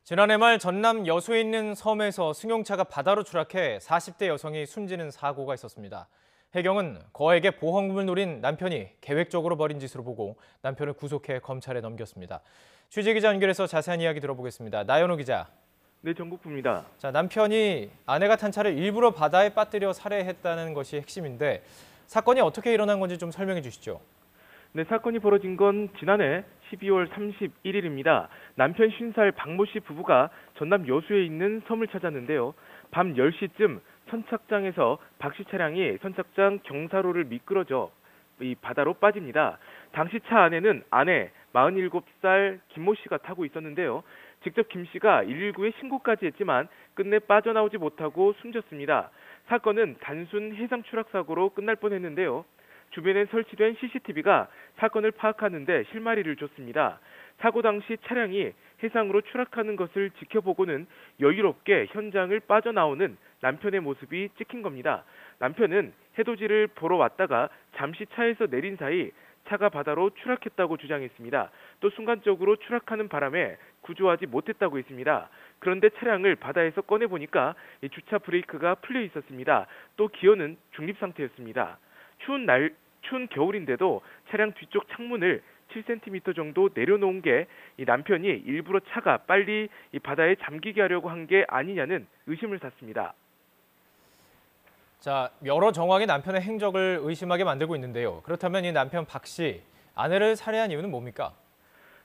지난해 말 전남 여수에 있는 섬에서 승용차가 바다로 추락해 40대 여성이 숨지는 사고가 있었습니다. 해경은 거액의 보험금을 노린 남편이 계획적으로 벌인 짓으로 보고 남편을 구속해 검찰에 넘겼습니다. 취재기자 연결해서 자세한 이야기 들어보겠습니다. 나연호 기자. 네, 전국구입니다. 남편이 아내가 탄 차를 일부러 바다에 빠뜨려 살해했다는 것이 핵심인데 사건이 어떻게 일어난 건지 좀 설명해 주시죠. 네, 사건이 벌어진 건 지난해 12월 31일입니다. 남편 50살 박모 씨 부부가 전남 여수에 있는 섬을 찾았는데요. 밤 10시쯤 선착장에서 박 씨 차량이 선착장 경사로를 미끄러져 이 바다로 빠집니다. 당시 차 안에는 아내 47살 김모 씨가 타고 있었는데요. 직접 김 씨가 119에 신고까지 했지만 끝내 빠져나오지 못하고 숨졌습니다. 사건은 단순 해상 추락 사고로 끝날 뻔했는데요. 주변에 설치된 CCTV가 사건을 파악하는 데 실마리를 줬습니다. 사고 당시 차량이 해상으로 추락하는 것을 지켜보고는 여유롭게 현장을 빠져나오는 남편의 모습이 찍힌 겁니다. 남편은 해돋이를 보러 왔다가 잠시 차에서 내린 사이 차가 바다로 추락했다고 주장했습니다. 또 순간적으로 추락하는 바람에 구조하지 못했다고 했습니다. 그런데 차량을 바다에서 꺼내보니까 주차 브레이크가 풀려 있었습니다. 또 기어는 중립 상태였습니다. 추운 겨울인데도 차량 뒤쪽 창문을 7cm 정도 내려놓은 게 이 남편이 일부러 차가 빨리 이 바다에 잠기게 하려고 한 게 아니냐는 의심을 샀습니다. 여러 정황이 남편의 행적을 의심하게 만들고 있는데요. 그렇다면 이 남편 박 씨, 아내를 살해한 이유는 뭡니까?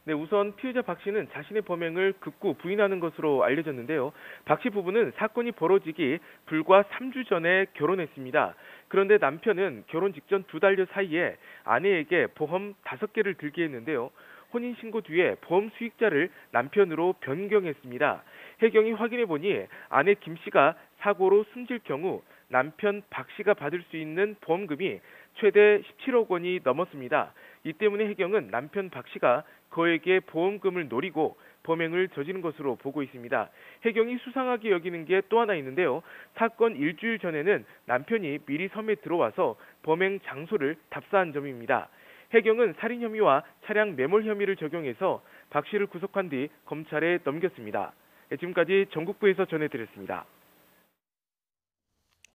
네, 우선 피의자 박 씨는 자신의 범행을 극구 부인하는 것으로 알려졌는데요. 박 씨 부부는 사건이 벌어지기 불과 3주 전에 결혼했습니다. 그런데 남편은 결혼 직전 2달여 사이에 아내에게 보험 5개를 들게 했는데요. 혼인신고 뒤에 보험 수익자를 남편으로 변경했습니다. 해경이 확인해보니 아내 김 씨가 사고로 숨질 경우 남편 박 씨가 받을 수 있는 보험금이 최대 17억 원이 넘었습니다. 이 때문에 해경은 남편 박 씨가 거액의 보험금을 노리고 범행을 저지른 것으로 보고 있습니다. 해경이 수상하게 여기는 게 또 하나 있는데요. 사건 일주일 전에는 남편이 미리 섬에 들어와서 범행 장소를 답사한 점입니다. 해경은 살인 혐의와 차량 매몰 혐의를 적용해서 박 씨를 구속한 뒤 검찰에 넘겼습니다. 지금까지 전국부에서 전해드렸습니다.